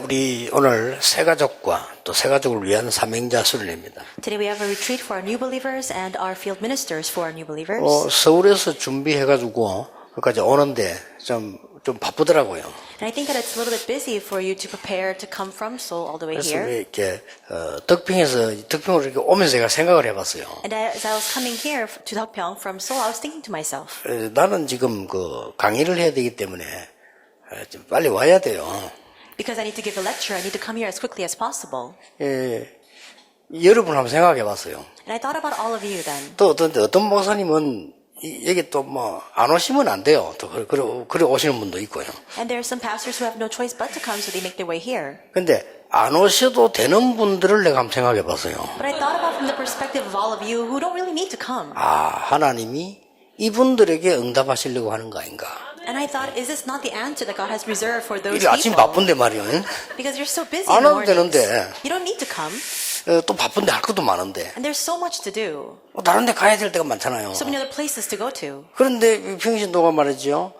우리 오늘 새가족과 또 새가족을 위한 사명자 수련회입니다. Today we have a retreat for our new believers and our field ministers for our new believers. 서울에서 준비해가지고 여기까지 오는데 좀 바쁘더라고요. And I think that it's a little bit busy for you to prepare to come from Seoul all the way 그래서 here. 이렇게 덕평으로 이렇게 오면서 제가 생각을 해봤어요. And as I was coming here to Deokpyeong from Seoul, I was thinking to myself, 나는 지금 강의를 해야 되기 때문에 좀 빨리 와야 돼요. because I need to give a lecture, I need to come here as quickly as possible. 여러분 한번 생각해봤어요. And I thought about all of you then. 또 어떤 목사님은 여기 또 안 오시면 안 돼요. 또 그래 오시는 분도 있고요. And there are some pastors who have no choice but to come, so they make their way here. 근데 안 오셔도 되는 분들을 내가 한번 생각해봤어요. But I thought about from the perspective of all of you who don't really need to come. 하나님이 이분들에게 응답하시려고 하는 거 아닌가? And I thought, is this not the answer that God has reserved for those 이게 아침 people? 바쁜데 말이요. Because you're so busy 안 in the 와도 mornings. 되는데. You don't need to come. 또 바쁜데 할 것도 많은데. And there's so much to do. 다른 데 가야 될 데가 많잖아요. So many other places to go to. 그런데 평신도가 말이죠.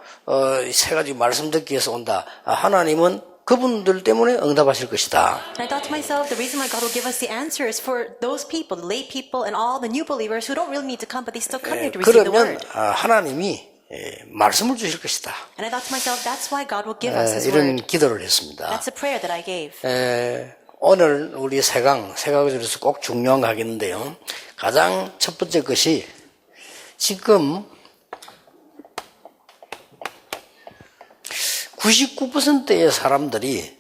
세 가지 말씀 듣기 위해서 온다. 하나님은 그분들 때문에 응답하실 것이다. And I thought to myself, the reason why God will give us the answer is for those people, the lay people and all the new believers who don't really need to come, but they still come here to receive the 그러면 word. 하나님이 말씀을 주실 것이다. And I thought to myself, that's why God will give us His 이런 word. 기도를 했습니다. That's a prayer that I gave. 오늘 우리 세가족에서 꼭 중요한 거 하겠는데요. 가장 첫 번째 것이 지금 99%의 사람들이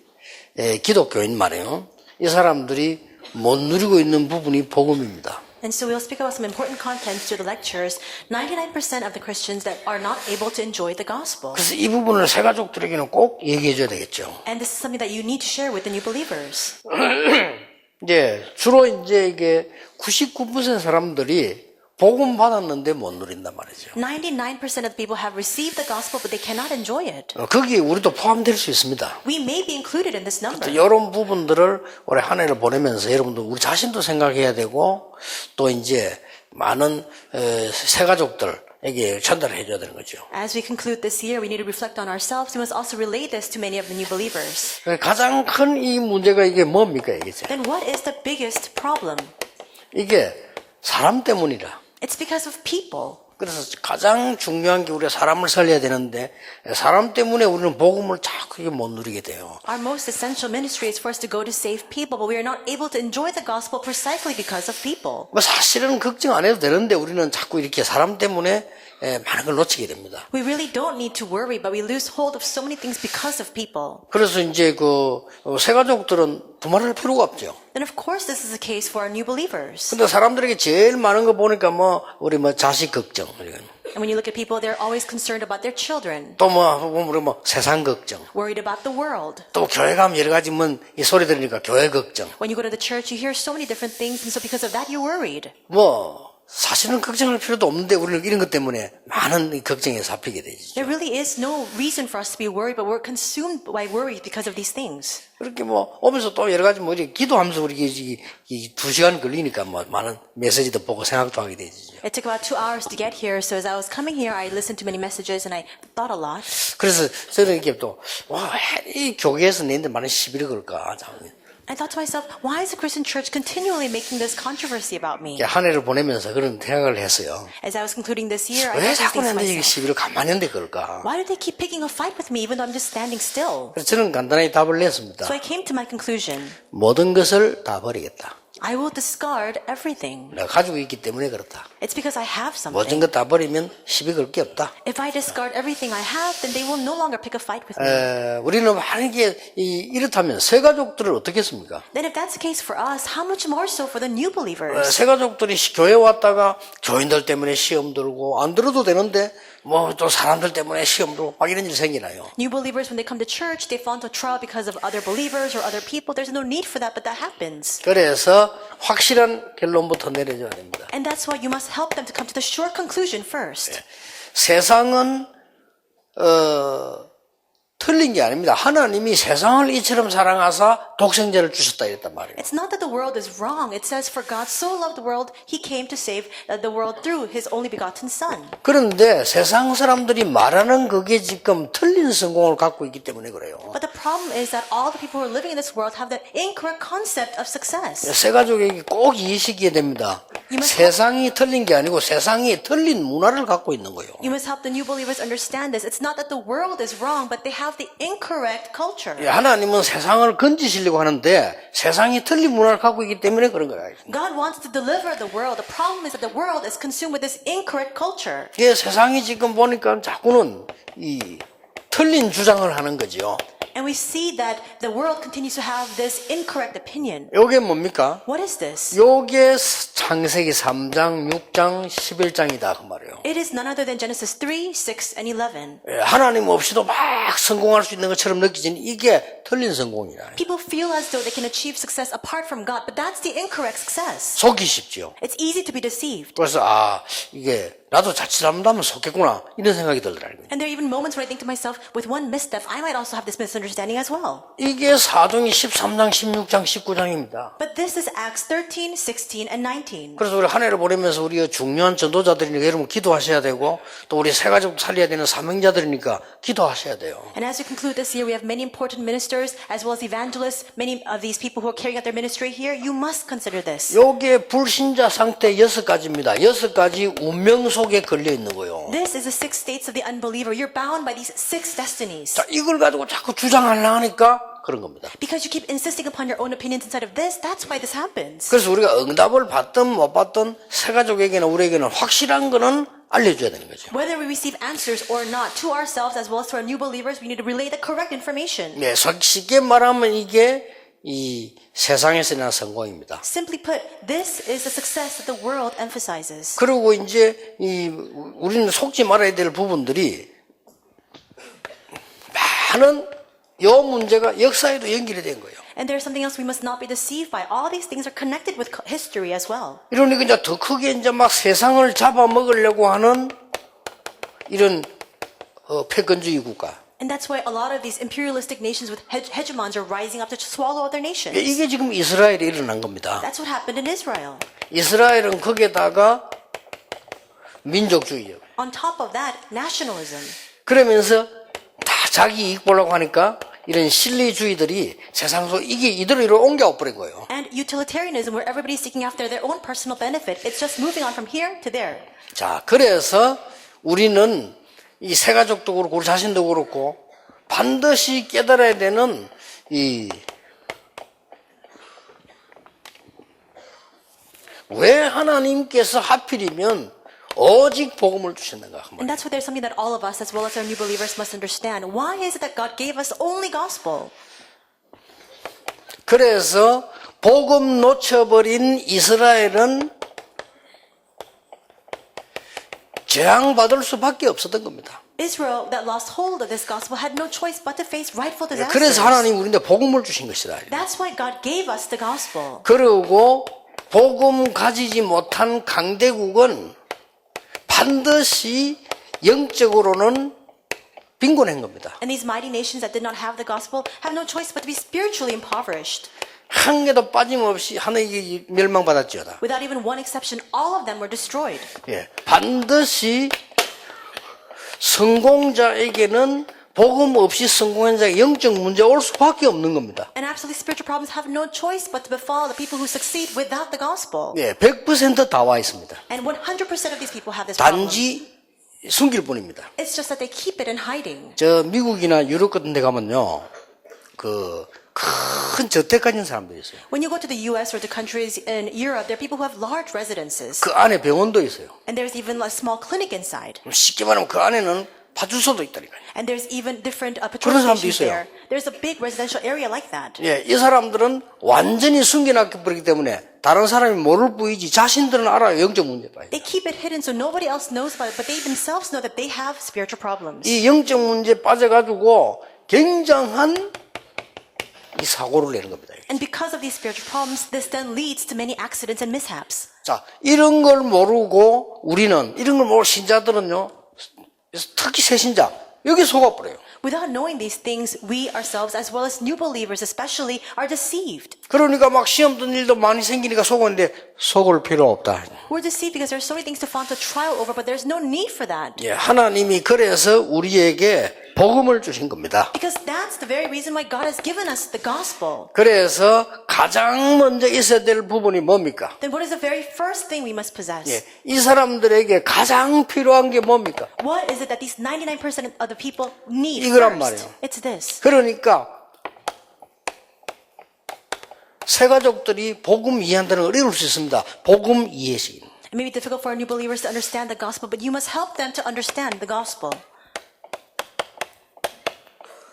기독교인 말이에요. 이 사람들이 못 누리고 있는 부분이 복음입니다. And so we'll speak about some important contents to the lectures. 99% of the Christians that are not able to enjoy the gospel. 그래서 이 부분을 새가족들에게는 꼭 얘기해 줘야 되겠죠. And this is something that you need to share with the new believers. 주로 이게 99% 사람들이 복음 받았는데 못 누린단 말이죠. 99% of the people have received the gospel, but they cannot enjoy it. 거기에 우리도 포함될 수 있습니다. We may be included in this number. 이런 부분들을 올해 한 해를 보내면서 여러분들 우리 자신도 생각해야 되고 또 이제 많은 새가족들에게 전달을 해줘야 되는 거죠. As we conclude this year, we need to reflect on ourselves. We must also relay this to many of the new believers. 가장 큰 이 문제가 이게 뭡니까 이게? Then what is the biggest problem? 이게 사람 때문이라. It's because of people. 그래서 가장 중요한 게 우리가 사람을 살려야 되는데 사람 때문에 우리는 복음을 자꾸 못 누리게 돼요. Our most essential ministry is for us to go to save people, but we are not able to enjoy the gospel precisely because of people. 사실은 걱정 안 해도 되는데 우리는 자꾸 이렇게 사람 때문에 많은 걸 놓치게 됩니다. We really don't need to worry, but we lose hold of so many things because of people. 그래서 이제 새가족들은 두말할 필요가 없죠. Then of course this is the case for our new believers. 근데 사람들에게 제일 많은 거 보니까 우리 자식 걱정, And when you look at people, they're always concerned about their children, 또 우리 세상 걱정, worried about the world. 또 교회 가면 여러 가지 이 소리 들으니까 교회 걱정. When you go to the church, you hear so many different things, and so because of that, you're worried. 사실은 걱정할 필요도 없는데 우리는 이런 것 때문에 많은 걱정에 잡히게 되죠. There really is no reason for us to be worried, but we're consumed by worry because of these things. 그렇게 오면서 또 여러 가지 기도하면서 우리 이 2시간 걸리니까 많은 메시지도 보고 생각도 하게 되죠. It took about 2 hours to get here, so as I was coming here, I listened to many messages and I thought a lot. 그래서 저는 이렇게 이 교회에서 내는데 많은 시비를 걸까. I thought to myself, why is the Christian church continually making this controversy about me? 한 해를 보내면서 그런 생각을 했어요. As I was concluding this year, I 왜 thought 자꾸 these things to 내는데 이 myself. 시비를 가만히 있는데 걸까? Why do they keep picking a fight with me even though I'm just standing still? 그래서 저는 간단하게 답을 냈습니다. So I came to my conclusion. 모든 것을 다 버리겠다. I will discard everything. 내가 가지고 있기 때문에 그렇다. It's because I have 모든 something. 것 다 버리면 시비 걸 게 없다. If I discard everything I have, then they will no longer pick a fight with me. 우리는 만약에 이렇다면 새가족들을 어떻게 했습니까? Then if that's the case for us, how much more so for the new believers? 새가족들이 교회 왔다가 교인들 때문에 시험 들고 안 들어도 되는데 또 사람들 때문에 시험 들고 막 이런 일 생기나요? New believers, when they come to church, they fall into trial because of other believers or other people. There's no need for that, but that happens. 그래서 확실한 결론부터 내려줘야 됩니다. And that's why you must help them to come to the sure conclusion first. 세상은 틀린 게 아닙니다. 하나님이 세상을 이처럼 사랑하사 독생자를 주셨다 이랬단 말이에요. It's not that the world is wrong. It says, for God so loved the world, he came to save the world through his only begotten son. 그런데 세상 사람들이 말하는 그게 지금 틀린 성공을 갖고 있기 때문에 그래요. But the problem is that all the people who are living in this world have the incorrect concept of success. 새 가족에게 꼭 이해시켜야 됩니다. 세상이 틀린 게 아니고 세상이 틀린 문화를 갖고 있는 거예요. You must help the new believers understand this. It's not that the world is wrong, but they have the incorrect culture. 하나님은 세상을 건지시려고 하는데 세상이 틀린 문화를 갖고 있기 때문에 그런 거예요. God wants to deliver the world. The problem is that the world is consumed with this incorrect culture. 이게 세상이 지금 보니까 자꾸는 이 틀린 주장을 하는 거죠. And we see that the world continues to have this incorrect opinion. 요게 뭡니까? What is this? 요게 창세기 3장, 6장, 11장이다 그 말이에요. It is none other than Genesis 3, 6, and 11. 하나님 없이도 막 성공할 수 있는 것처럼 느끼지는 이게 틀린 성공이라. People feel as though they can achieve success apart from God, but that's the incorrect success. 속기 쉽죠. It's easy to be deceived. 그래서 이게 나도 자칫 잘못하면 속겠구나 이런 생각이 들더라고요. And there are even moments when I think to myself, with one misstep, I might also have this misunderstanding as well. 이게 사도행전 13장, 16장, 19장입니다. But this is Acts 13, 16, and 19. 그래서 우리 한 해를 보내면서 우리가 중요한 전도자들이니까 여러분 기도하셔야 되고 또 우리 새 가족도 살려야 되는 사명자들이니까 기도하셔야 돼요. And as we conclude this year, we have many important ministers as well as evangelists. Many of these people who are carrying out their ministry here, you must consider this. 요게 불신자 상태 6가지입니다. 6가지 운명 속에 걸려 있는 거예요. This is the 6 states of the unbeliever. You're bound by these 6 destinies. 자, 이걸 가지고 자꾸 주장하려고 하니까 그런 겁니다. Because you keep insisting upon your own opinions inside of this, that's why this happens. 그래서 우리가 응답을 받든 못 받든 새 가족에게는 우리에게는 확실한 거는 알려줘야 되는 거죠. Whether we receive answers or not, to ourselves as well as to our new believers, we need to relay the correct information. 네, 쉽게 말하면 이게 이 세상에서 난 성공입니다. Simply put, this is the success that the world emphasizes. 그리고 이제 우리는 속지 말아야 될 부분들이 많은 요 문제가 역사에도 연결이 된 거예요. And there's something else we must not be deceived by. All these things are connected with history as well. 이러니까 이제 더 크게 이제 막 세상을 잡아먹으려고 하는 이런 패권주의 국가. And that's why a lot of these imperialistic nations with hegemons are rising up to swallow other nations. 이게 지금 이스라엘에 일어난 겁니다. That's what happened in Israel. 이스라엘은 거기에다가 민족주의예요. On top of that, nationalism. 그러면서 다 자기 이익 보려고 하니까 이런 실리주의들이 세상 속 이게 이대로 옮겨와 버린 거예요. And utilitarianism, where everybody's seeking after their own personal benefit. It's just moving on from here to there. 자, 그래서 우리는 이 새 가족도 그렇고 우리 자신도 그렇고 반드시 깨달아야 되는 왜 하나님께서 하필이면 오직 복음을 주셨는가. And that's why there's something that all of us, as well as our new believers, must understand. Why is it that God gave us only gospel? 그래서 복음 놓쳐버린 이스라엘은 재앙받을 수밖에 없었던 겁니다. Israel that lost hold of this gospel had no choice but to face rightful disasters. 그래서 하나님 우리한테 복음을 주신 것이다. That's why God gave us the gospel. 그리고 복음 가지지 못한 강대국은 반드시 영적으로는 빈곤한 겁니다. And these mighty nations that did not have the gospel have no choice but to be spiritually impoverished. 한 개도 빠짐없이 하나님께 멸망받았지어다. Without even one exception, all of them were destroyed. 예, 반드시 성공자에게는 복음 없이 성공한 자에게 영적 문제가 올 수밖에 없는 겁니다. And absolutely spiritual problems have no choice but to befall the people who succeed without the gospel. 예, 100% 다 와 있습니다. And 100% of these people have this problem. 단지 숨길 뿐입니다. It's just that they keep it in hiding. 저 미국이나 유럽 같은 데 가면요, 큰 저택 가진 사람들이 있어요. When you go to the US or to countries in Europe, there are people who have large residences. 그 안에 병원도 있어요. And there's even a small clinic inside. 쉽게 말하면 그 안에는 파출소도 있다니까요. And there's even different 그런 patrol 사람도 stations 있어요. there. There's a big residential area like that. 예, 이 사람들은 완전히 숨겨놨기 때문에 다른 사람이 모를 뿐이지 자신들은 알아요. 영적 문제 봐요. They keep it hidden so nobody else knows about it, but they themselves know that they have spiritual problems. 이 영적 문제에 빠져가지고 굉장한 이 사고를 내는 겁니다. And because of these spiritual problems, this then leads to many accidents and mishaps. 자, 이런 걸 모르고 우리는, 이런 걸 모르고 신자들은요, 특히 새신자, 여기 속아버려요. Without knowing these things, we ourselves, as well as new believers especially, are deceived. 그러니까 막 시험 든 일도 많이 생기니까 속었는데 속을 필요 없다. We're deceived because there's so many things to fall into trial over, but there's no need for that. 예, 하나님이 그래서 우리에게 복음을 주신 겁니다. Because that's the very reason why God has given us the gospel. 그래서 가장 먼저 있어야 될 부분이 뭡니까? Then what is the very first thing we must possess? 예, 이 사람들에게 가장 필요한 게 뭡니까? What is it that these 99% of the people need 이거란 first? 말이에요. It's this. 그러니까 새가족들이 복음 이해한다는 건 어려울 수 있습니다. 복음 이해식. It may be difficult for new believers to understand the gospel, but you must help them to understand the gospel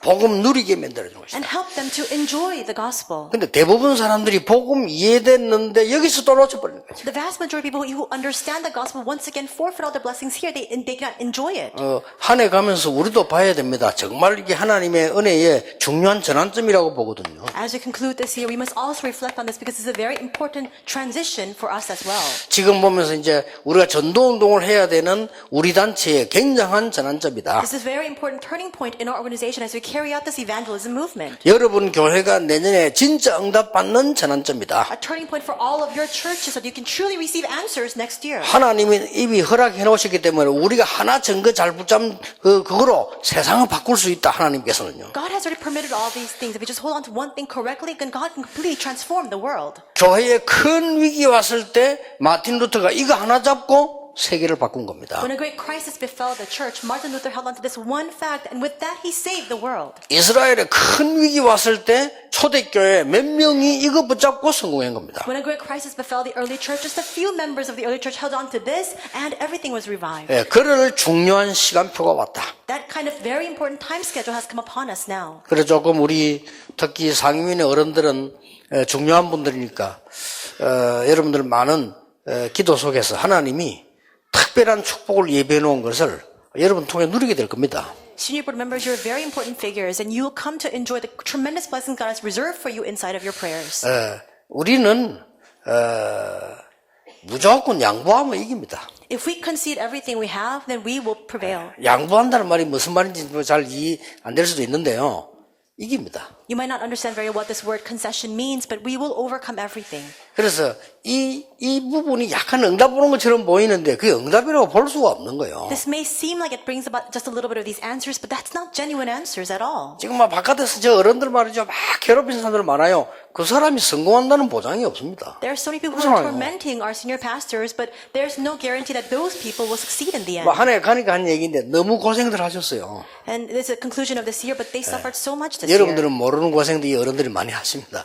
복음 누리게 만들어주는 것이다. and help them to enjoy the gospel. 근데 대부분 사람들이 복음 이해됐는데 여기서 또 놓쳐버리는 거죠. The vast majority of people who understand the gospel once again forfeit all the blessings here. They cannot enjoy it. 한 해 가면서 우리도 봐야 됩니다. 정말 이게 하나님의 은혜의 중요한 전환점이라고 보거든요. As we conclude this year, we must also reflect on this because it's a very important transition for us as well. 지금 보면서 이제 우리가 전도운동을 해야 되는 우리 단체의 굉장한 전환점이다. This is a very important turning point in our organization as we carry out this evangelism movement. 여러분 교회가 내년에 진짜 응답받는 전환점이다. A turning point for all of your churches so that you can truly receive answers next year. 하나님이 이미 허락해 놓으셨기 때문에 우리가 하나 증거 잘 붙잡는 그거로 세상을 바꿀 수 있다. 하나님께서는요. God has already permitted all these things. If we just hold on to one thing correctly, then God can completely transform the world. 교회에 큰 위기 왔을 때 마틴 루터가 이거 하나 잡고 세계를 바꾼 겁니다. When a great crisis befell the church, Martin Luther held on to this one fact, and with that he saved the world. 이스라엘에 큰 위기 왔을 때 초대교회 몇 명이 이거 붙잡고 성공한 겁니다. When a great crisis befell the early church, just a few members of the early church held on to this, and everything was revived. 예, 그럴 중요한 시간표가 왔다. That kind of very important time schedule has come upon us now. 그래 조금 우리 특히 상임위의 어른들은 중요한 분들이니까 여러분들 많은 기도 속에서 하나님이 특별한 축복을 예배해 놓은 것을 여러분 통해 누리게 될 겁니다. Senior board members, you're very important figures, and you will come to enjoy the tremendous blessings God has reserved for you inside of your prayers. 우리는 무조건 양보하면 이깁니다. If we concede everything we have, then we will prevail. 양보한다는 말이 무슨 말인지 잘 이해 안 될 수도 있는데요. 이깁니다. You might not understand very well what this word concession means, but we will overcome everything. 그래서 이 부분이 약간 응답 오는 것처럼 보이는데 그게 응답이라고 볼 수가 없는 거예요. This may seem like it brings about just a little bit of these answers, but that's not genuine answers at all. 지금 막 바깥에서 저 어른들 말이죠. 막 괴롭히는 사람들 많아요. 그 사람이 성공한다는 보장이 없습니다. There are so many people who are 그렇잖아요. tormenting our senior pastors, but there's no guarantee that those people will succeed in the end. 뭐 한 해 가니까 한 얘기인데 너무 고생들 하셨어요. And it's a conclusion of this year, but they suffered so much this year. 여러분들은 모르는 고생도 이 어른들이 많이 하십니다.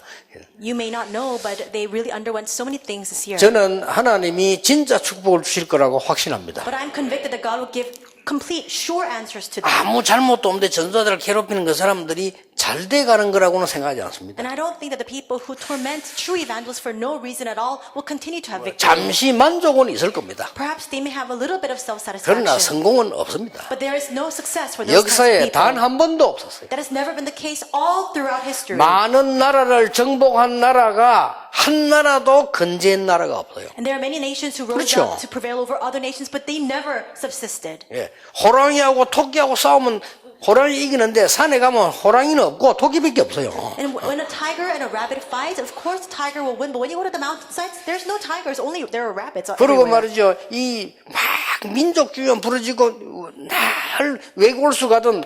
You may not know, but they really underwent so many things this year. 저는 하나님이 진짜 축복을 주실 거라고 확신합니다. But I'm convicted that God will give complete, sure answers to them. 아무 잘못도 없는데 전도자들을 괴롭히는 그 사람들이 잘 돼가는 거라고는 생각하지 않습니다. And I don't think that the people who torment true evangelists for no reason at all will continue to have victory. 잠시 만족은 있을 겁니다. Perhaps they may have a little bit of 그러나 self-satisfaction, 성공은 없습니다. but there is no success for those kinds of 역사에 people. 단 한 번도 없었어요. That has never been the case all throughout history. 많은 나라를 정복한 나라가 한 나라도 건재한 나라가 없어요. And there are many nations who rose 그렇죠. up to prevail over other nations, but they never subsisted. 예, 호랑이하고 토끼하고 싸우면 호랑이 이기는데 산에 가면 호랑이는 없고 토끼밖에 없어요. And when a tiger and a rabbit fight, of course the tiger will win. But when you go to the mountainsides, there's no tigers. Only there are rabbits 그리고 everywhere. 말이죠, 이 막 민족주의가 부러지고 날 외골수 가던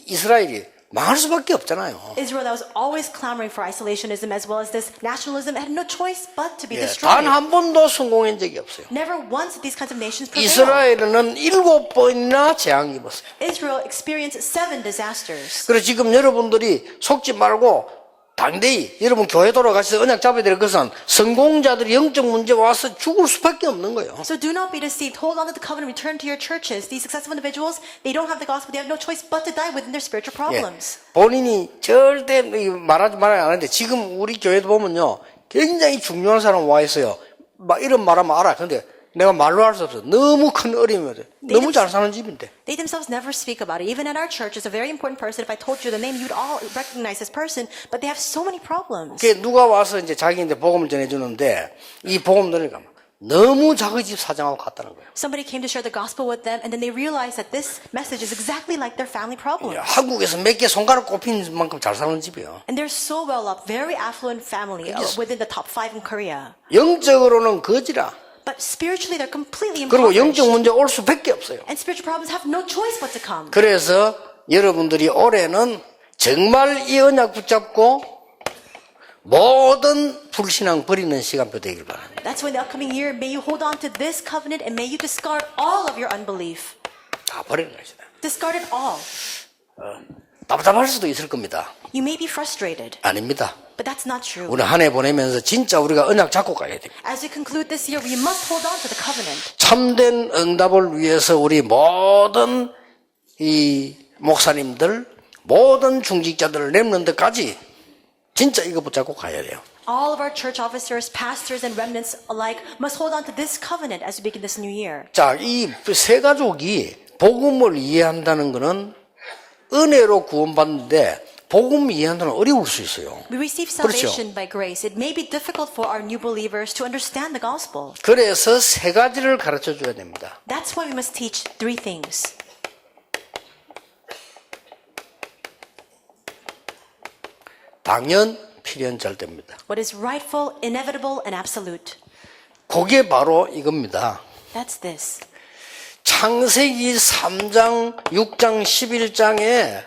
이스라엘이 망할 수밖에 없잖아요. Israel that was always clamoring for isolationism as well as this nationalism had no choice but to be 단 destroyed. 한 번도 성공한 적이 없어요. Never once did these kinds of nations prevail. 이스라엘은 7번이나 재앙이 입었어요. Israel experienced 7 disasters. 그래서 지금 여러분들이 속지 말고 당대히 여러분 교회 돌아가셔서 언약 잡아야 될 것은 성공자들이 영적 문제 와서 죽을 수밖에 없는 거예요. So do not be deceived. Hold on to the covenant. Return to your churches. These successful individuals, they don't have the gospel. They have no choice but to die within their spiritual problems. 본인이 절대 말하지 말아야 하는데 지금 우리 교회도 보면요 굉장히 중요한 사람 와 있어요. 막 이런 말하면 알아. 근데 내가 말로 할 수 없어. 너무 큰 어려움이거든. 너무 잘 사는 집인데. They themselves never speak about it. Even at our church, it's a very important person. If I told you the name, you'd all recognize this person. But they have so many problems. 그 누가 와서 이제 자기한테 복음을 전해주는데 이 복음 들으니까 너무 자기 집 사정하고 같다는 거예요. Somebody came to share the gospel with them, and then they realized that this message is exactly like their family problem. 한국에서 몇 개 손가락 꼽히는 만큼 잘 사는 집이에요. And they're so well up, very affluent family within the top 5 in Korea. 영적으로는 거지라. But spiritually, they're completely 그리고 impoverished. 영적 문제 올 수밖에 없어요. And spiritual problems have no choice but to come. 그래서 여러분들이 올해는 정말 이 언약 붙잡고 모든 불신앙 버리는 시간표 되길 바랍니다. That's why in the upcoming year, may you hold on to this covenant and may you discard all of your unbelief. 다 버리는 것이다. Discard it all. 답답할 수도 있을 겁니다. You may be frustrated, 아닙니다. but that's not true. 우리 한 해 보내면서 진짜 우리가 언약 잡고 가야 됩니다. As we conclude this year, we must hold on to the covenant. 참된 응답을 위해서 우리 모든 이 목사님들, 모든 중직자들을 렘넌트까지 진짜 이거 붙잡고 가야 돼요. All of our church officers, pastors, and remnants alike must hold on to this covenant as we begin this new year. 자, 이 세 가족이 복음을 이해한다는 것은 은혜로 구원받는데 복음 이해한다는 건 어려울 수 있어요. We receive 그렇죠. salvation by grace. It may be difficult for our new believers to understand the gospel. 그래서 세 가지를 가르쳐 줘야 됩니다. That's why we must teach 3 things. 당연, 필연, 절대입니다. What is rightful, inevitable, and absolute. 그게 바로 이겁니다. That's this. 창세기 3장, 6장, 11장에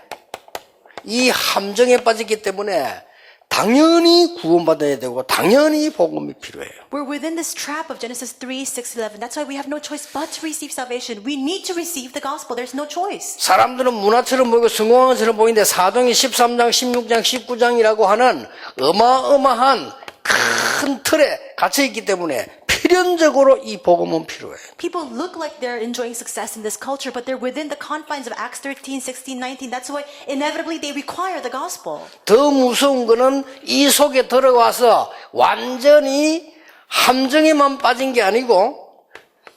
이 함정에 빠졌기 때문에 당연히 구원받아야 되고 당연히 복음이 필요해요. We're within this trap of Genesis 3, 6, 11. That's why we have no choice but to receive salvation. We need to receive the gospel. There's no choice. 사람들은 문화처럼 보이고 성공한 것처럼 보이는데 사도행전 13장, 16장, 19장이라고 하는 어마어마한 큰 틀에 갇혀있기 때문에 필연적으로 이 복음은 필요해요. People look like they're enjoying success in this culture, but they're within the confines of Acts 13, 16, 19. That's why inevitably they require the gospel. 더 무서운 거는 이 속에 들어와서 완전히 함정에만 빠진 게 아니고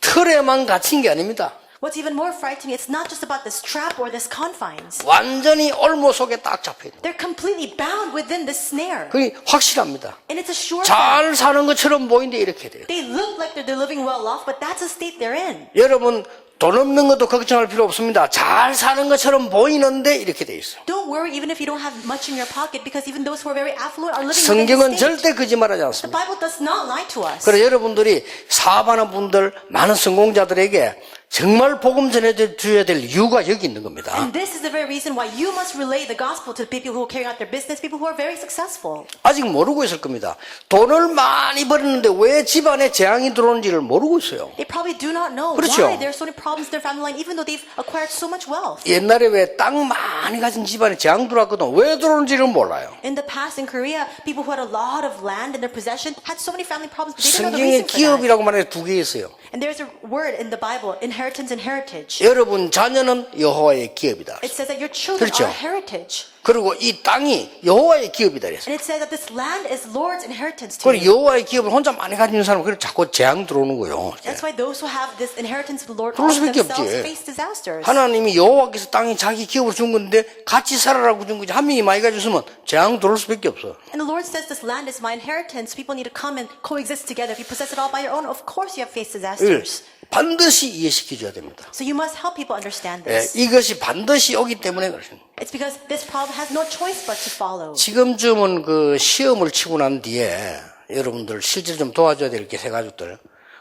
틀에만 갇힌 게 아닙니다. What's even more frightening, it's not just about this trap or this confines. 완전히 올무 속에 딱 잡혀 있는. They're completely bound within this snare. 그게 확실합니다. And it's a sure fact. 잘 사는 것처럼 보이는데 이렇게 돼요. They look like they're living well off, but that's the state they're in. 여러분 돈 없는 것도 걱정할 필요 없습니다. 잘 사는 것처럼 보이는데 이렇게 돼 있어요. Don't worry even if you don't have much in your pocket, because even those who are very affluent are living 성경은 within this state. 절대 거짓말하지 The 않습니다. Bible does not lie to us. 그래서 여러분들이 사업하는 분들, 많은 성공자들에게 정말 복음 전해줘야 될 이유가 여기 있는 겁니다. And this is the very reason why you must relay the gospel to the people who are carrying out their business, people who are very successful. 아직 모르고 있을 겁니다. 돈을 많이 벌었는데 왜 집안에 재앙이 들어오는지를 모르고 있어요. They probably do not know 그렇죠. why there are so many problems in their family line, even though they've acquired so much wealth. 옛날에 왜 땅 많이 가진 집안에 재앙 들어왔거든. 왜 들어오는지를 몰라요. In the past in Korea, people who had a lot of land in their possession had so many family problems, but they didn't know the 성경에 reason for that. 기업이라고 말해 두 개 있어요. And there's a word in the Bible, inheritance and heritage. 여러분 자녀는 여호와의 기업이다. It says that your children 그렇죠. are heritage. 그리고 이 땅이 여호와의 기업이다 그랬어요. And it says that this land is Lord's inheritance to 그리고 you. 여호와의 기업을 혼자 많이 가진 사람은 그래 자꾸 재앙 들어오는 거예요. That's why those who have this inheritance of the Lord 그럴 all 수밖에 themselves 없지. face disasters. 하나님이 여호와께서 땅이 자기 기업으로 준 건데 같이 살아라고 준 거지. 한 명이 많이 가졌으면 재앙 들어올 수밖에 없어. And the Lord says this land is my inheritance. People need to come and coexist together. If you possess it all by your own, of course you have faced disasters. 반드시 이해시켜줘야 됩니다. So you must help people understand 예, this. 이것이 반드시 오기 때문에 그렇습니다. It's because this problem has no choice but to follow. 지금쯤은 그 시험을 치고 난 뒤에 여러분들 실제로 좀 도와줘야 될 게 세 가족들.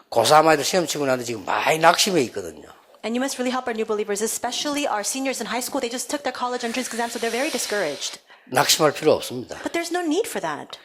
고3 아이들 시험 치고 난 뒤에 지금 많이 낙심해 있거든요. And you must really help our new believers, especially our seniors in high school. They just took their college entrance exam, so they're very discouraged. 낙심할 필요 없습니다. But there's no need for that.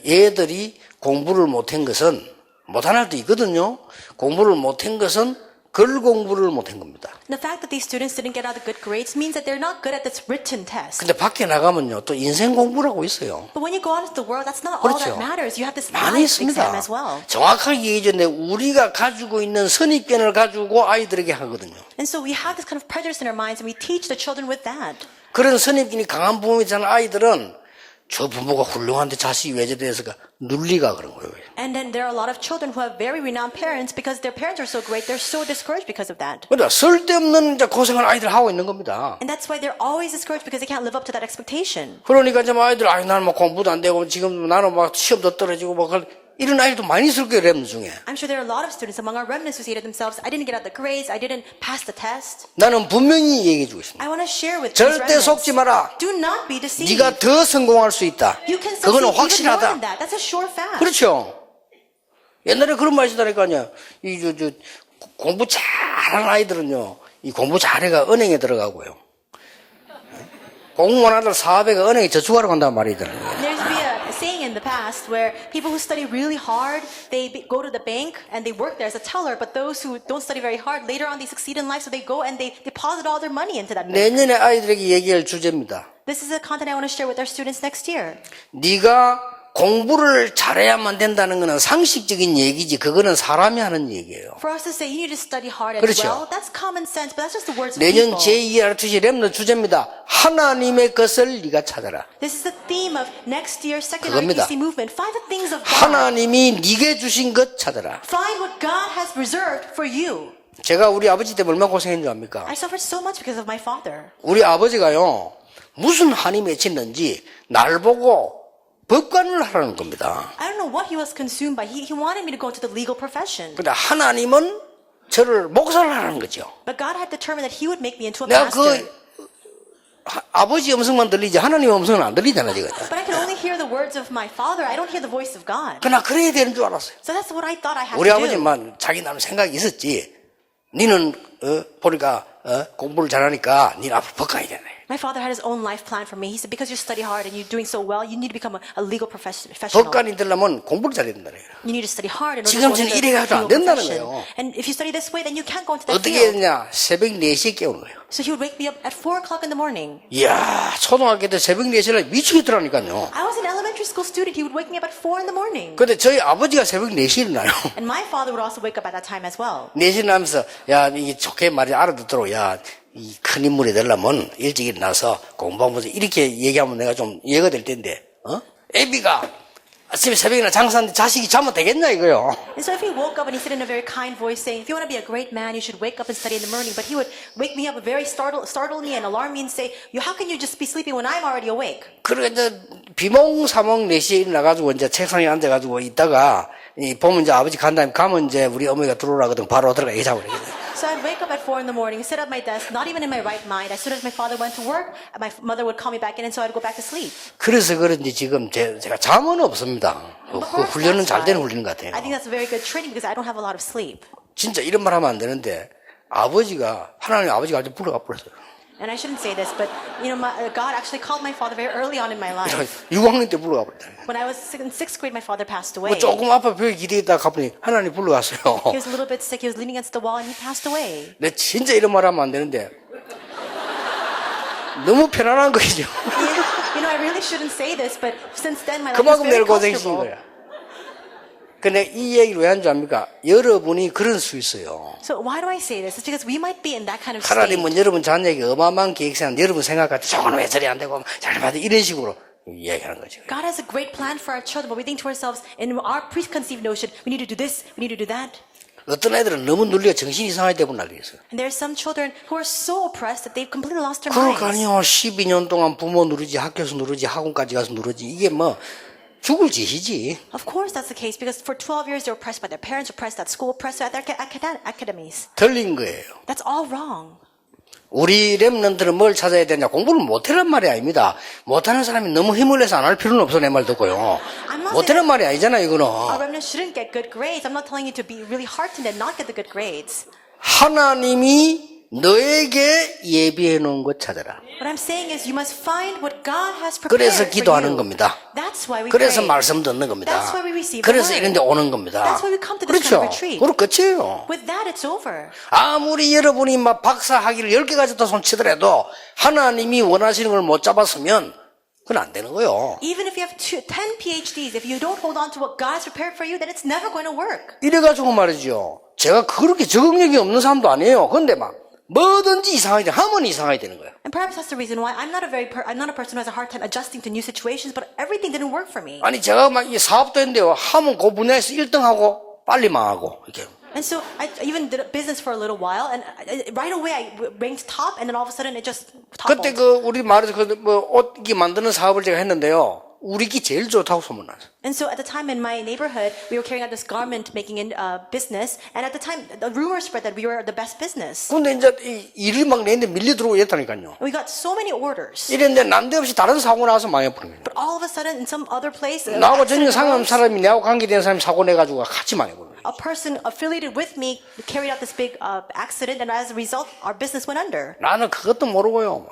얘들이 공부를 못한 것은 못한 애도 있거든요. 공부를 못한 것은 글 공부를 못한 겁니다. And the fact that these students didn't get out the good grades means that they're not good at this written test. 근데 밖에 나가면요 또 인생 공부라고 있어요. But when you go out into the world, that's not all 그렇죠. that matters. You have this 많이 life exam 있습니다. as well. 정확하게 얘기해줬는데 우리가 가지고 있는 선입견을 가지고 아이들에게 하거든요. And so we have this kind of prejudice in our minds, and we teach the children with that. 그런 선입견이 강한 부모이잖아. 아이들은 저 부모가 훌륭한데 자식이 왜 저래서가 눌리가 그런 거예요. And then there are a lot of children who have very renowned parents because their parents are so great, they're so discouraged because of that. 그러니까 쓸데없는 이제 고생을 아이들 하고 있는 겁니다. And that's why they're always discouraged because they can't live up to that expectation. 그러니까 이제 아이들 나는 뭐 공부도 안 되고 지금 나는 막 시험도 떨어지고 뭐 이런 아이도 많이 있을 거예요, 렘 중에. I'm sure there are a lot of students among our remnants who say to themselves, I didn't get out the grades, I didn't pass the test. 나는 분명히 얘기해 주고 있습니다. I want to share with these 절대 remnants. 속지 마라. Do not be deceived. 네가 더 성공할 수 있다. You can 그거는 succeed even more 확실하다. than that. That's a sure fact. 그렇죠. 옛날에 그런 말이 있다니까요. 공부 잘하는 아이들은요, 이 공부 잘해가 은행에 들어가고요. 공무원 아들 사업에가 은행에 저축하러 간다는 말이 있더라고요. There's been a saying in the past where people who study really hard, go to the bank and they work there as a teller, but those who don't study very hard, later on they succeed in life, so they go and they deposit all their money into that bank. 내년에 아이들에게 얘기할 주제입니다. This is a content I want to share with our students next year. 네가 공부를 잘해야만 된다는 것은 상식적인 얘기지 그거는 사람이 하는 얘기예요. For us to say you need to study hard as 그렇죠. well, that's common sense, but that's just the words of 내년 people. 제2RTC 렘넌트 주제입니다. 하나님의 것을 네가 찾아라. This is the theme of next year's second 그겁니다. RTC movement. Find the things of God. 하나님이 네게 주신 것 찾아라. Find what God has reserved for you. 제가 우리 아버지 때문에 얼마나 고생했는 줄 압니까? I suffered so much because of my father. 우리 아버지가요 무슨 한이 맺혔는지 날 보고 법관을 하라는 겁니다. I don't know what he was consumed by. He wanted me to go into the legal profession. 근데 하나님은 저를 목사를 하라는 거죠. But God had determined that he would make me into a 내가 pastor. 아버지 음성만 들리지 하나님의 음성은 안 들리잖아 지금. But I can only hear the words of my father. I don't hear the voice of God. 그러나 그래야 되는 줄 알았어요. So that's what I thought I had 우리 to do. 아버지만 자기 나름 생각이 있었지. 니는 보니까 공부를 잘하니까 니는 앞으로 법관이 되네. My father had his own life plan for me. He said, because you study hard and you're doing so well, you need to become a legal professional. 법관이 되려면 공부를 잘해야 된다. You need to study hard in order to 지금 go 저는 into 이래 the 가지고 안 legal 된다는 profession. 거예요. And if you study this way, then you can't go into that 어떻게 field. 했냐? 새벽 4시에 깨우는 거예요. So he would wake me up at 4 o'clock in the morning. 이야, 초등학교 때 새벽 4시에 미치겠더라니까요. I was an elementary school student. He would wake me up at 4 in the morning. 근데 저희 아버지가 새벽 4시에 일어나요. And my father would also wake up at that time as well. 4시에 일어나면서, 야, 이게 좋게 말이 알아듣도록, 야, 이 큰 인물이 되려면 일찍 일어나서 공부하면서 이렇게 얘기하면 내가 좀 이해가 될 텐데, 애비가 아침에 새벽이나 장사하는데 자식이 자면 되겠냐, 이거요. And so if he woke up and he said in a very kind voice saying, if you want to be a great man, you should wake up and study in the morning. But he would wake me up and very startle me and alarm me and say, how can you just be sleeping when I'm already awake? 그러니까 이제 비몽사몽 4시에 일어나가지고 이제 책상에 앉아가지고 있다가 보면 이제 아버지 간 다음에 가면 이제 우리 어머니가 들어오라거든 바로 들어가 얘기하고 그러거든. So I'd wake up at 4 in the morning, sit at my desk, not even in my right mind. As soon as my father went to work, my mother would call me back in, and so I'd go back to sleep. 그래서 그런지 지금 제가 잠은 없습니다. 그 훈련은 잘 되는 훈련 같아요. I think that's a very good training because I don't have a lot of sleep. 진짜 이런 말 하면 안 되는데 하나님 아버지가 아주 불러가 버렸어요. And I shouldn't say this, but God actually called my father very early on in my life. 6학년 때 불러가 버렸다. When I was in 6th grade, my father passed away. 뭐 조금 아파 벽에 기대있다가 가보니 하나님 불러갔어요. He was a little bit sick. He was leaning against the wall, and he passed away. 근데 진짜 이런 말 하면 안 되는데 너무 편안한 거죠. I really shouldn't say this, but since then my life is 그만큼 very 내가 고생신 comfortable. 거야. 근데 이 얘기를 왜 한 줄 압니까? 여러분이 그럴 수 있어요. So why do I say this? It's because we might be in that kind of state. 하나님은 여러분 자녀에게 어마어마한 계획생활 여러분 생각할 때 저건 왜 저리 안 되고 잘 받아 이런 식으로 이야기하는 거죠. God has a great plan for our children, but we think to ourselves, in our preconceived notion, we need to do this, we need to do that. 어떤 애들은 너무 눌려 정신이 이상하게 되고 난리 있어요. And there are some children who are so oppressed that they've completely lost their minds. 그러니까요. 12년 동안 부모 누르지 학교에서 누르지 학원까지 가서 누르지 이게 뭐 죽을 짓이지. Of course that's the case because for 12 years they're oppressed by their parents, oppressed at school, oppressed at their academies. 틀린 거예요. That's all wrong. 우리 렘넌트는 뭘 찾아야 되냐? 공부를 못하란 말이 아닙니다. 못하는 사람이 너무 힘을 내서 안 할 필요는 없어 내 말 듣고요. 못하는 말이 아니잖아 이거는. Our remnants shouldn't get good grades. I'm not telling you to be really heartened and not get the good grades. 하나님이 너에게 예비해 놓은 것 찾아라. What I'm saying is you must find what God has prepared 그래서 for 기도하는 you. 겁니다. That's why we 그래서 pray. 말씀 듣는 겁니다. That's why we receive the 그래서 word. 이런 데 오는 겁니다. That's why we come to this kind 그렇죠. of retreat. 그리고 끝이에요. With that, it's over. 아무리 여러분이 막 박사 학위를 10개 가졌다 손치더라도 하나님이 원하시는 걸 못 잡았으면 그건 안 되는 거예요. Even if you have 10 PhDs, if you don't hold on to what God has prepared for you, then it's never going to work. 이래가지고 말이죠. 제가 그렇게 적응력이 없는 사람도 아니에요. 근데 막 뭐든지 이상하게 하면 이상하게 되는 거예요. And perhaps that's the reason why I'm not a person who has a hard time adjusting to new situations, but everything didn't work for me. 아니 제가 막 이 사업도 했는데요. 하면 그 분야에서 1등하고 빨리 망하고 이렇게. And so I even did a business for a little while, and right away I ranked top, and then all of a sudden it just toppled. 그때 그 우리 말에서 그 뭐 옷 만드는 사업을 제가 했는데요. 우리기 제일 좋다고 소문났어. And so at the time in my neighborhood, we were carrying out this garment making in business. And at the time, the rumor spread that we were the best business. 근데 이제 일이 막 내는데 밀려 들어오고 이랬다니까요. We got so many orders. 이랬는데 난데없이 다른 사고 나서 망해버린 거예요. But all of a sudden, in some other place, 나하고 전혀 accident 상관 arose. 사람이 내하고 관계된 사람이 사고 내가지고 같이 망해버린 거예요. A person affiliated with me carried out this big accident, and as a result, our business went under. 나는 그것도 모르고요.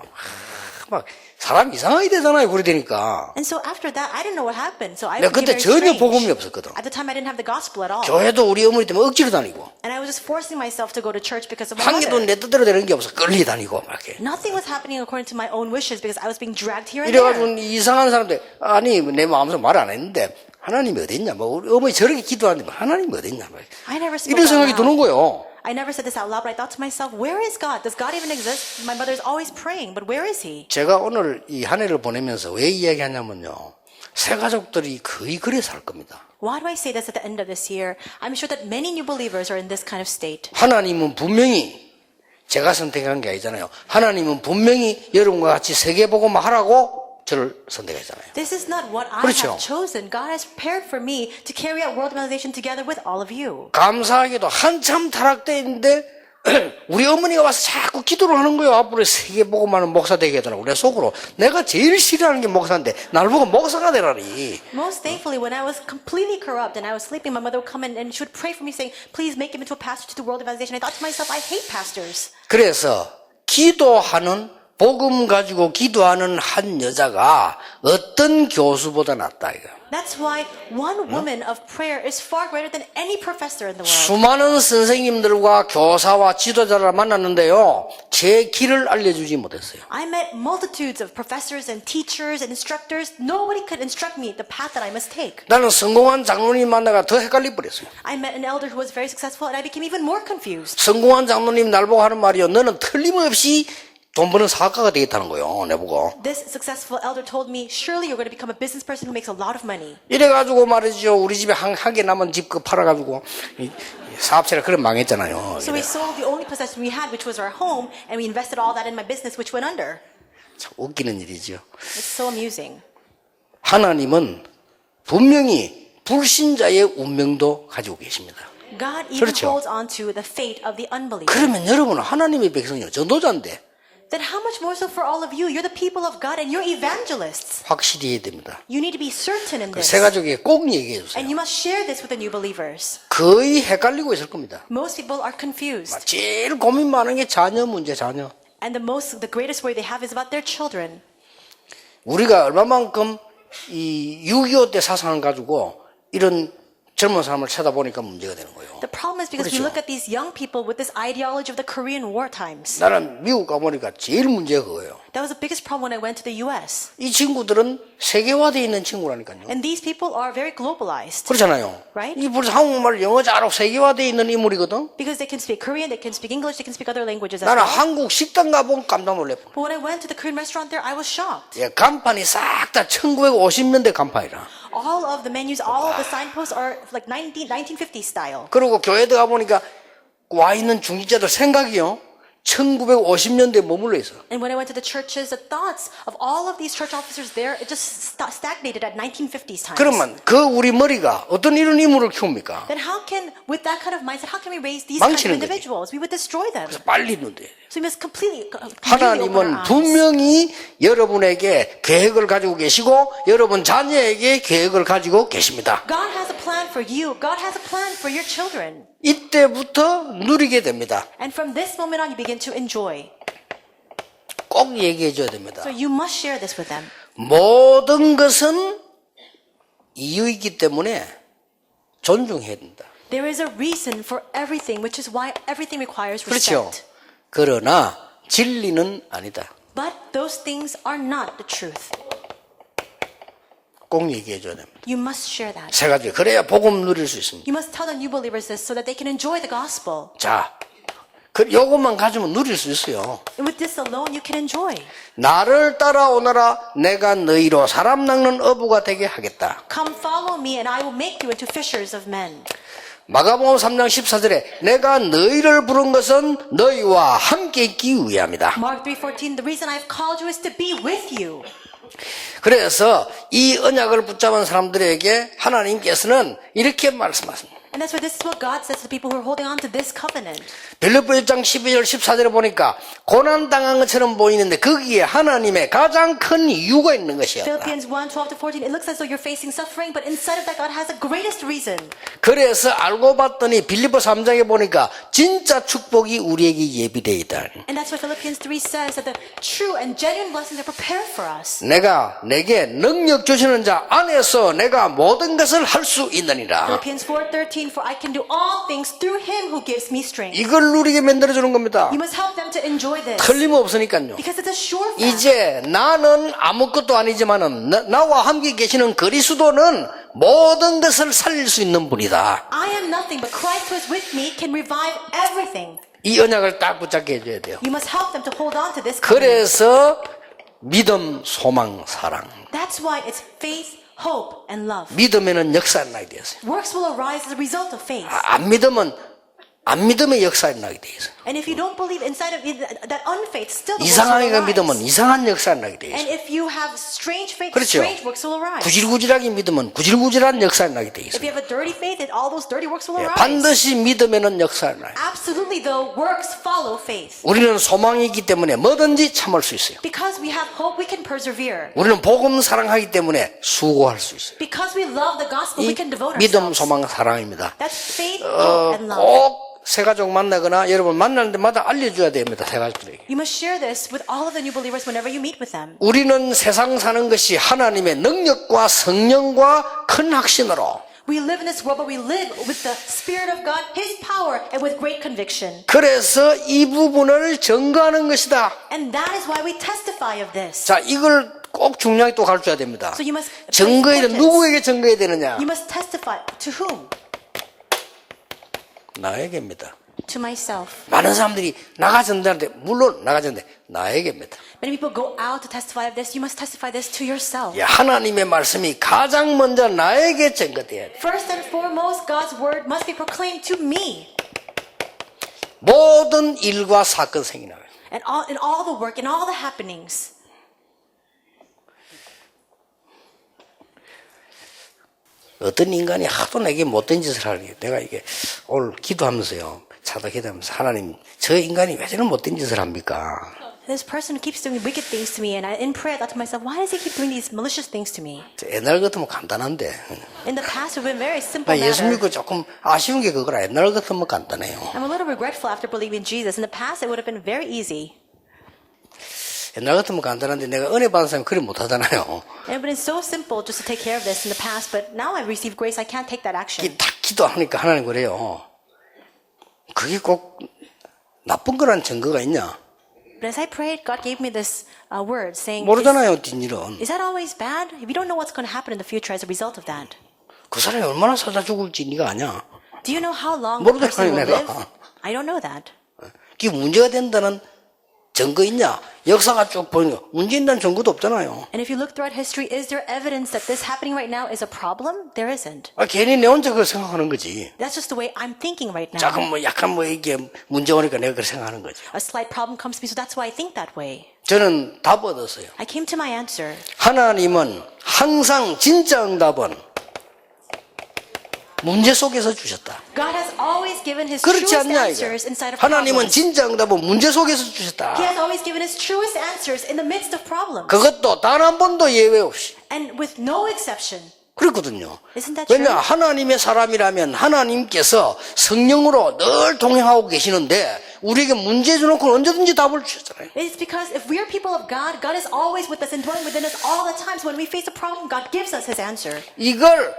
막 사람 이상하게 되잖아요. 그래 되니까. And so after that, I didn't know what happened. So I 내가 became 그때 very 전혀 복음이 strange. 없었거든. At the time, I didn't have the gospel at all. 교회도 우리 어머니 때문에 억지로 다니고 And I was just forcing myself to go to church because of my 한 개도 mother. 내 뜻대로 되는 게 없어. 끌리 다니고 막 이렇게. Nothing was happening according to my own wishes because I was being dragged here and there. 이래가지고 이상한 사람들 아니 내 마음속에 말 안 했는데 하나님이 어딨냐 뭐 우리 어머니 저렇게 기도하는데 뭐 하나님이 어딨냐 막 I never spoke 이런 out 생각이 loud. 드는 거예요. I never said this out loud, but I thought to myself, where is God? Does God even exist? My mother is always praying, but where is He? 제가 오늘 이 한 해를 보내면서 왜 이야기하냐면요. 새 가족들이 거의 그래 살 겁니다. Why do I say this at the end of this year? I'm sure that many new believers are in this kind of state. 하나님은 분명히 제가 선택한 게 아니잖아요. 하나님은 분명히 여러분과 같이 세계복음을 하라고 저를 선택했잖아요. This is not what I 그렇죠. have chosen. God has prepared for me to carry out world evangelization together with all of you. 감사하게도 한참 타락돼 있는데 우리 어머니가 와서 자꾸 기도를 하는 거예요. 앞으로 세계복음하는 목사 되게 해달라고. 내 속으로 내가 제일 싫어하는 게 목사인데 날 보고 목사가 되라니. Most thankfully, when I was completely corrupt and I was sleeping, my mother would come in and she would pray for me saying, please make him into a pastor to the world evangelization. I thought to myself, I hate pastors. 그래서 기도하는 복음 가지고 기도하는 한 여자가 어떤 교수보다 낫다 이거. That's why one woman of prayer is far greater than any professor in the world. 수많은 선생님들과 교사와 지도자를 만났는데요. 제 길을 알려주지 못했어요. I met multitudes of professors and teachers and instructors. Nobody could instruct me the path that I must take. 나는 성공한 장로님 만나가 더 헷갈려 버렸어요. I met an elder who was very successful and I became even more confused. 성공한 장로님 날 보고 하는 말이요. 너는 틀림없이 돈 버는 사학가가 되겠다는 거예요. 내보고. This successful elder told me, surely you're going to become a business person who makes a lot of money. 이래가지고 말이죠. 우리 집에 한 개 남은 집 그 팔아가지고 사업체를 그래 망했잖아요. So we sold the only possession we had, which was our home, and we invested all that in my business, which went under. 참 웃기는 일이죠. It's so amusing. 하나님은 분명히 불신자의 운명도 가지고 계십니다. God even 그렇죠. holds on to the fate of the unbeliever. 그러면 여러분은 하나님의 백성이요. 전도자인데 Then how much more so for all of you? You're the people of God and you're evangelists. 확실히 해야 됩니다. You need to be certain in this. 새 가족에게 꼭 얘기해 주세요. And you must share this with the new believers. 거의 헷갈리고 있을 겁니다. Most people are confused. 제일 고민 많은 게 자녀 문제, 자녀. And the greatest worry they have is about their children. 우리가 얼마만큼 이 6.25 때 사상을 가지고 이런 젊은 사람을 쳐다보니까 문제가 되는 거예요. The problem is because we 그렇죠. look at these young people with this ideology of the Korean War times. 나는 미국 가보니까 제일 문제가 그거예요. That was the biggest problem when I went to the US. 이 친구들은 세계화되어 있는 친구라니까요. And these people are very globalized. 그렇잖아요. Right? 이 벌써 한국말, 영어 잘하고 세계화되어 있는 인물이거든. Because they can speak Korean, they can speak English, they can speak other languages as 나는 well. 한국 식당 가보면 깜짝 놀랐어. But when I went to the Korean restaurant there, I was shocked. 예, 간판이 싹 다 1950년대 간판이라. All of the menus, all of the signposts are like 1950 style. 그리고 교회 들어가보니까 와 있는 중직자들 생각이요. 1950년대에 머물러 있어. And when I went to the churches, the thoughts of all of these church officers there, it just stagnated at 1950s times. 그러면 그 우리 머리가 어떤 이런 인물을 키웁니까? Then how can, with that kind of mindset, how can we raise these kind of 망치는 거지. individuals? We would destroy them. 빨리 눈대. So we must completely open 하나님은 our eyes. 분명히 여러분에게 계획을 가지고 계시고 여러분 자녀에게 계획을 가지고 계십니다. God has a plan for you. God has a plan for your children. 이때부터 누리게 됩니다. And from this moment on, you begin to enjoy. 꼭 얘기해 줘야 됩니다. So you must share this with them. 모든 것은 이유이기 때문에 존중해야 된다. There is a reason for everything, which is why everything requires 그렇죠. respect. 그러나 진리는 아니다. But those things are not the truth. 꼭 얘기해 줘야 됩니다. You must share that. 세 가지. 그래야 복음 누릴 수 있습니다. You must tell the new believers this so that they can enjoy the gospel. 자, 요것만 가지면 누릴 수 있어요. And with this alone, you can enjoy. 나를 따라오너라 내가 너희로 사람 낚는 어부가 되게 하겠다. Come follow me and I will make you into fishers of men. 마가복음 3장 14절에 내가 너희를 부른 것은 너희와 함께 있기 위함이다. Mark 3:14, the reason I've called you is to be with you. 그래서 이 언약을 붙잡은 사람들에게 하나님께서는 이렇게 말씀하십니다. And that's why this is what God says to the people who are holding on to this covenant. 빌립보 1장 12절 14절에 보니까 고난당한 것처럼 보이는데 거기에 하나님의 가장 큰 이유가 있는 것이었다. Philippians 1:12-14, it looks as though you're facing suffering, but inside of that God has the greatest reason. 그래서 알고 봤더니 빌립보 3장에 보니까 진짜 축복이 우리에게 예비되어 있다. And that's what Philippians 3 says, that the true and genuine blessings are prepared for us. 내게 능력 주시는 자 안에서 내가 모든 것을 할 수 있느니라. Philippians 4:13, for I can do all things through him who gives me strength. 이걸 누리게 만들어주는 겁니다. You must help them to enjoy this. 틀림없으니까요. Because it's a sure fact. 이제 나는 아무것도 아니지만은 나와 함께 계시는 그리스도는 모든 것을 살릴 수 있는 분이다. I am nothing, but Christ who is with me can revive everything. 이 언약을 딱 붙잡게 해줘야 돼요. You must help them to hold on to this covenant. 그래서 믿음, 소망, 사랑. That's why it's faith, hope, and love. 믿음에는 역사가 나게 되었어요. Works will arise as a result of faith. 안 믿음의 역사가 나게 되어 있어요. And if you don't believe inside of it, that unfaith, still the works will 이상하게 arise. 믿으면 이상한 역사가 나게 되어 And 있어요. if you have strange faith, 그렇죠. strange works will arise. 구질구질하게 믿으면 구질구질한 역사가 나게 되어 If 있어요. you have a dirty faith, then all those dirty works will 예, arise. 반드시 믿음에는 역사가 나요. Absolutely, though, works follow faith. 우리는 소망이 있기 때문에 뭐든지 참을 수 있어요. Because we have hope, we can persevere. 우리는 복음 사랑하기 때문에 수고할 수 있어요. Because we love the gospel, we 이 can devote 믿음, ourselves. 소망, 사랑입니다. That's faith, hope, and love. 꼭 새 가족 만나거나 여러분 만날 때마다 알려줘야 됩니다. 새 가족들에게. You must share this with all of the new believers whenever you meet with them. 우리는 세상 사는 것이 하나님의 능력과 성령과 큰 확신으로 We live in this world, but we live with the Spirit of God, His power, and with great conviction. 그래서 이 부분을 증거하는 것이다. And that is why we testify of this. 자, 이걸 꼭 중요하게 또 가르쳐야 됩니다. So you must 증거해야 place importance. 누구에게 증거해야 되느냐? You must testify to whom? 나에게입니다. To myself. 많은 사람들이 나가전대한테 물론 나가전대 나에게입니다. Many people go out to testify of this. You must testify this to yourself. 예, 하나님의 말씀이 가장 먼저 나에게 증거돼야 돼. First and foremost, God's word must be proclaimed to me. 모든 일과 사건 생기나. And in all the work, in all the happenings. 어떤 인간이 하도 내게 못된 짓을 하게 내가 이게 오늘 기도하면서요. 차도 기도하면서 하나님 저 인간이 왜 저런 못된 짓을 합니까? This person keeps doing wicked things to me, and in prayer I thought to myself, why does he keep doing these malicious things to me? 옛날 같으면 간단한데 In the past, it would been very simple 나 예수 matter. 믿고 조금 아쉬운 게 그거라. 옛날 같으면 간단해요. I'm a little regretful after believing Jesus. In the past, it would have been very easy. 옛날 같으면 간단한데 내가 은혜 받은 사람이 그리 못하잖아요. It would have been so simple just to take care of this in the past, but now I've received grace, I can't take that action. 딱 기도하니까 하나님 그래요. 그게 꼭 나쁜 거란 증거가 있냐? But as I prayed, God gave me this word saying, 모르잖아요, 뒷일은. is that always bad? If you don't know what's going to happen in the future as a result of that. 그 사람이 얼마나 살다 죽을지 네가 아냐? Do you know how long the 모르잖아요, person will 내가. live? I don't know that. 그게 문제가 된다는 증거 있냐? 역사가 쭉 보니까 문제 있다는 증거도 없잖아요. And if you look throughout history, is there evidence that this happening right now is a problem? There isn't. 괜히 내 혼자 그걸 생각하는 거지. That's just the way I'm thinking right now. 조금 약간 이게 문제 오니까 내가 그걸 생각하는 거지. A slight problem comes to me, so that's why I think that way. 저는 답 얻었어요. I came to my answer. 하나님은 항상 진짜 응답은 문제 속에서 주셨다. God has always given His 그렇지 truest 않냐 이거. answers inside of 하나님은 problems. 진짜 응답은 문제 속에서 He 주셨다. has always given His truest answers in the midst of problems. 그것도 단 한 번도 예외 없이. And with no exception. 그렇거든요. Isn't that true? 왜냐 하나님의 사람이라면 하나님께서 성령으로 늘 동행하고 계시는데 우리에게 문제 주놓고 언제든지 답을 주셨잖아요. It's because if we're people of God, God is always with us and dwelling within us all the time. So when we face a problem, God gives us His answer. 이걸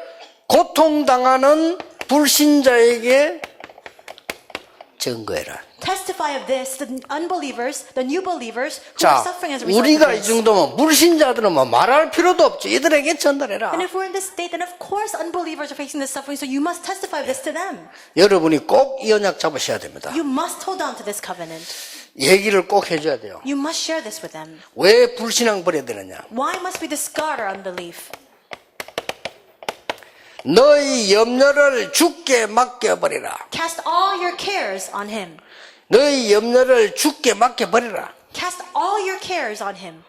고통당하는 불신자에게 증거해라. Testify of this to the unbelievers, the new believers who are 자, suffering as a result of 우리가 이 this. 정도면 불신자들은 뭐 말할 필요도 없죠. 이들에게 전달해라. And if we're in this state, then of course unbelievers are facing this suffering, so you must testify of this to them. 여러분이 꼭 이 언약 잡으셔야 됩니다. You must hold on to this covenant. 얘기를 꼭 해줘야 돼요. You must share this with them. 왜 불신앙 버려야 되느냐? Why must we discard our unbelief? 너희 염려를 주께 맡겨버리라. Cast all your cares on Him. 너희 염려를 주께 맡겨버리라. Cast all your cares on Him.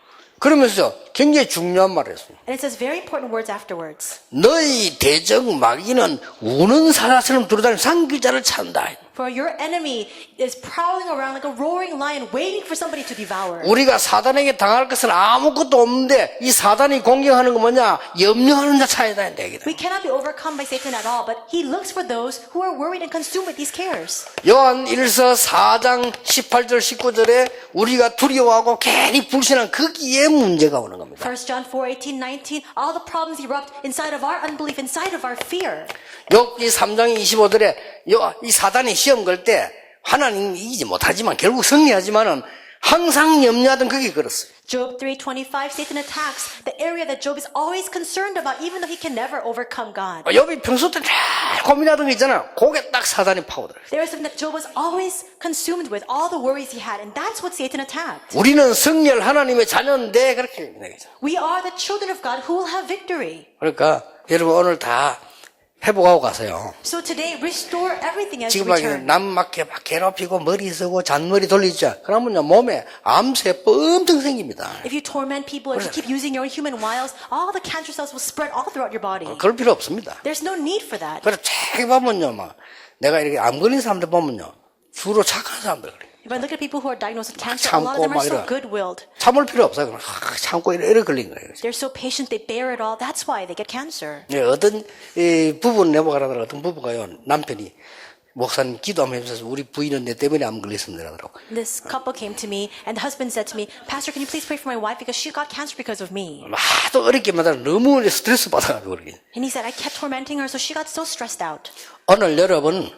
그러면서 굉장히 중요한 말을 했어요. And it says very important words afterwards. 너희 대적 마귀는 우는 사자처럼 돌아다니는 상기자를 찾는다. For your enemy is prowling around like a roaring lion waiting for somebody to devour. 우리가 사단에게 당할 것은 아무것도 없는데 이 사단이 공격하는 거 뭐냐? 염려하는 자 찾아야 된다. We cannot be overcome by Satan at all, but he looks for those who are worried and consumed with these cares. 요한 1서 4장 18절 19절에 우리가 두려워하고 괜히 불신한 거기에 문제가 오는 겁니다. 1 John 4:18, 19, all the problems erupt inside of our unbelief, inside of our fear. 욥기 3장 25절에 이 사단이 시험 걸 때 하나님 이기지 못하지만 결국 승리하지만은 항상 염려하던 그게 그렇어요. Job 3:25, Satan attacks the area that Job is always concerned about, even though he can never overcome God. 욥이 평소 때 잘 고민하던 거 있잖아. 그게 딱 사단이 파고들어요. There was something that Job was always consumed with, all the worries he had, and that's what Satan attacked. 우리는 승리할 하나님의 자녀인데 그렇게 얘기하죠. We are the children of God who will have victory. 그러니까 여러분 오늘 다 회복하고 가세요. So today, restore everything as you 지금 막 return. 남 막 괴롭히고 머리 쓰고 잔머리 돌리자. 그러면요 몸에 암세포 엄청 생깁니다. If you torment people, if you keep using your human wiles, all the cancer cells will spread all throughout your body. 그럴 필요 없습니다. There's no need for that. 그래서 책 보면요 막 내가 이렇게 암 걸린 사람들 보면요 주로 착한 사람들 그래요. If I look at people who are diagnosed with cancer, a lot of them are so good-willed. 참을 필요 없어요. 그냥 참고 이래 걸린 거예요. They're so patient, they bear it all. That's why they get cancer. 예, 어떤 부부는 내보가라더라. 어떤 부부가요 남편이 목사님 기도하면서 우리 부인은 내 때문에 암 걸렸습니다 그러더라고. This couple came to me, and the husband said to me, Pastor, can you please pray for my wife because she got cancer because of me? 하도 어렵게 마다 너무 스트레스 받아가지고 그러게. And he said, I kept tormenting her, so she got so stressed out. 오늘 여러분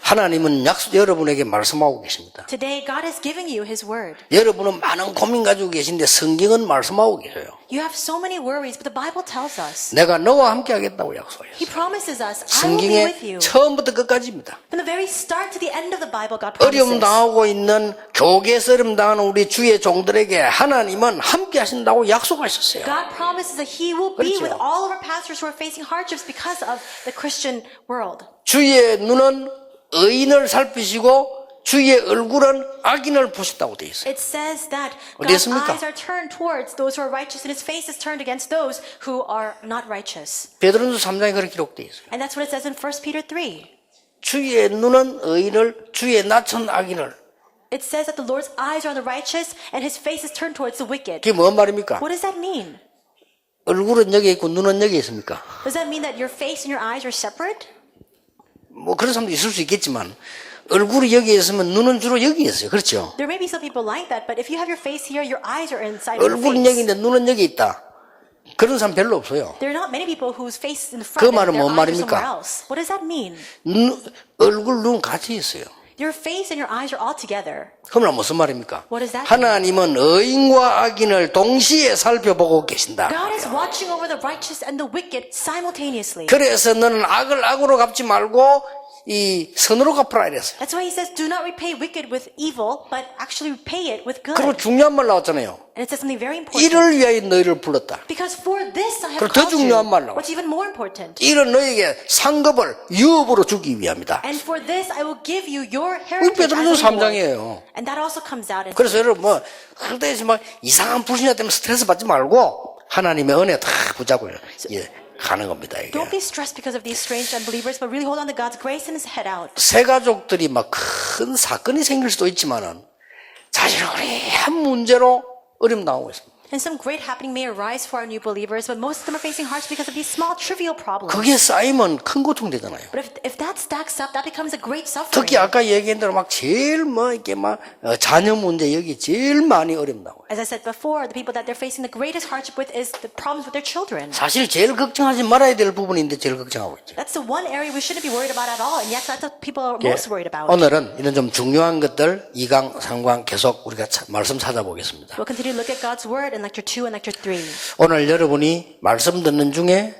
하나님은 여러분에게 말씀하고 계십니다. Today, God is giving you His word. 여러분은 많은 고민 가지고 계신데 성경은 말씀하고 계세요. You have so many worries, but the Bible tells us. 내가 너와 함께 하겠다고 약속해요. He promises us, I will be with you. 성경의 처음부터 끝까지입니다. From the very start to the end of the Bible, God promises. 어려움 당하고 있는 교계에서 어려움 당하는 우리 주의 종들에게 하나님은 함께 하신다고 약속하셨어요. God promises that He will be 그렇죠. with all of our pastors who are facing hardships because of the Christian world. 주의 눈은 의인을 살피시고 주의 얼굴은 악인을 보신다고 되어 있어요. It says that 어디 God's 있습니까? eyes are turned towards those who are righteous, and His face is turned against those who are not righteous. 베드로전서 3장에 그렇게 기록되어 있어요. And that's what it says in 1 Peter 3. 주의 눈은 의인을 주의 낯은 악인을. It says that the Lord's eyes are on the righteous, and His face is turned towards the wicked. 그게 뭔 말입니까? What does that mean? 얼굴은 여기 있고 눈은 여기 있습니까? Does that mean that your face and your eyes are separate? 뭐 그런 사람도 있을 수 있겠지만 얼굴이 여기 있으면 눈은 주로 여기 있어요. 그렇죠? There may be some people like that, but if you have your face here, your eyes are inside of your 얼굴은 face. 여기인데 눈은 여기 있다. 그런 사람 별로 없어요. There are not many people whose face is in the 그 front and 말은 their 뭔 eyes are somewhere 말입니까? else. What does that mean? 얼굴 눈 같이 있어요. Your face and your eyes are all together. 그러면 무슨 말입니까? What does that mean? 하나님은 의인과 악인을 동시에 살펴보고 계신다. God is watching over the righteous and the wicked simultaneously. 그래서 너는 악을 악으로 갚지 말고 이 선으로 갚으라 이랬어요. That's why He says, do not repay wicked with evil, but actually repay it with good. 그리고 중요한 말 나왔잖아요. And it says something very important. 이를 위하여 너희를 불렀다. Because for this I have 그리고 더 called you. 중요한 말 나와요. What's even more important? 이는 너희에게 상급을 유업으로 주기 위함이다. And for this I will give you your 우리 heritage as 베드로전서 a reward. 3장이에요. And that also comes out in 그래서 여러분 뭐 그때에서 막 이상한 불신자 때문에 스트레스 받지 말고 하나님의 은혜 다 붙잡고 가는 겁니다. 이게. Don't be stressed because of these strange unbelievers, but really hold on to God's grace and head out. 새 가족들이 막 큰 사건이 생길 수도 있지만은 사실 우리 한 문제로 어려움 당하고 있습니다. And some great happening may arise for our new believers, but most of them are facing hardships because of these small, trivial problems. 그게 쌓이면 큰 고통 되잖아요. But if that stacks up, that becomes a great suffering. 특히 아까 얘기한 대로 막 제일 뭐 이렇게 막 자녀 문제 여기 제일 많이 어려움 나와요. As I said before, the people that they're facing the greatest hardship with is the problems with their children. 사실 제일 걱정하지 말아야 될 부분인데 제일 걱정하고 있죠. That's the one area we shouldn't be worried about at all, and yet that's what people are most worried about. 오늘은 이런 좀 중요한 것들 2강, 3강 계속 우리가 말씀 찾아보겠습니다. We'll continue to look at God's Word in Lecture 2 and Lecture 3. 오늘 여러분이 말씀 듣는 중에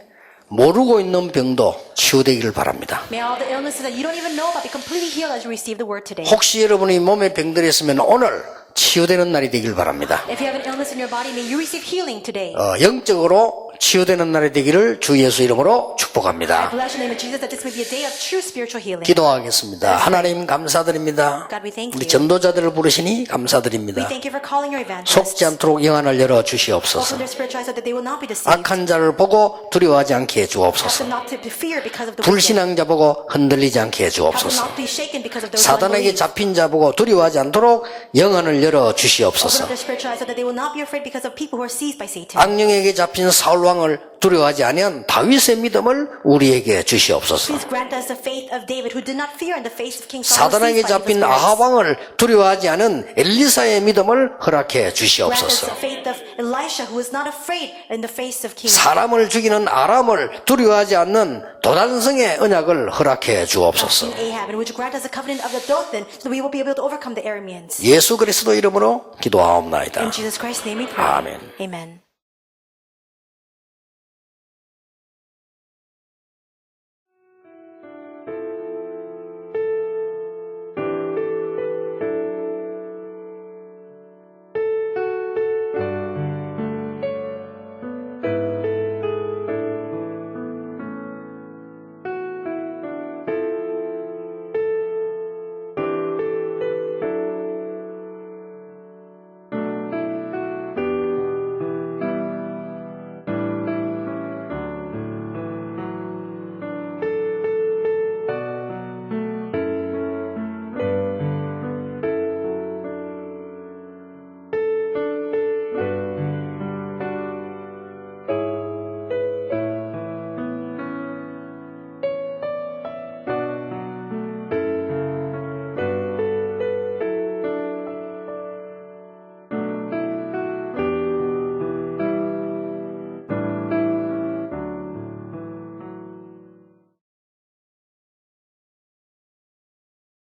모르고 있는 병도 치유되기를 바랍니다. May all the illnesses that you don't even know about be completely healed as you receive the Word today. 혹시 여러분이 몸에 병들이 있으면 오늘 치유되는 날이 되길 바랍니다. If you have an illness in your body, may you receive healing today. 영적으로 치유되는 날이 되기를 주 예수 이름으로 축복합니다. Bless your name of Jesus that this may be a day of true spiritual healing. 기도하겠습니다. 하나님 감사드립니다. God, we thank 우리 you. 전도자들을 부르시니 We 감사드립니다. thank you for calling your evangelists. 속지 않도록 영안을 열어 Open 주시옵소서. their spiritual eyes so that they will not be deceived. 악한 자를 보고 두려워하지 않게 해 Help 주옵소서. them not to fear because of the wicked. 불신앙자 보고 흔들리지 않게 해 Help them 주옵소서. not be shaken because of those who 사단에게 unbelieve. 잡힌 자 보고 두려워하지 않도록 영안을 열어 Open 주시옵소서. up their spiritual eyes so that they will not be afraid because of people who are seized by Satan. 악령에게 잡힌 사울 왕을 두려워하지 아니한 다윗의 믿음을 우리에게 주시옵소서. Please grant us the faith of David who did not fear in the face of King Saul. 사단에게 잡힌 아합 왕을 두려워하지 않은 엘리사의 믿음을 허락해 Grant us 주시옵소서. the faith of Elisha who was not afraid in the face of King. 사람을 죽이는 아람을 두려워하지 않는 도단성의 언약을 허락해 주옵소서. Ahab, and would you grant us a covenant of the Dothan so that we will be able to overcome the Arameans. 예수 그리스도 이름으로 기도하옵나이다. In Jesus Christ's name we pray. 아멘. Amen.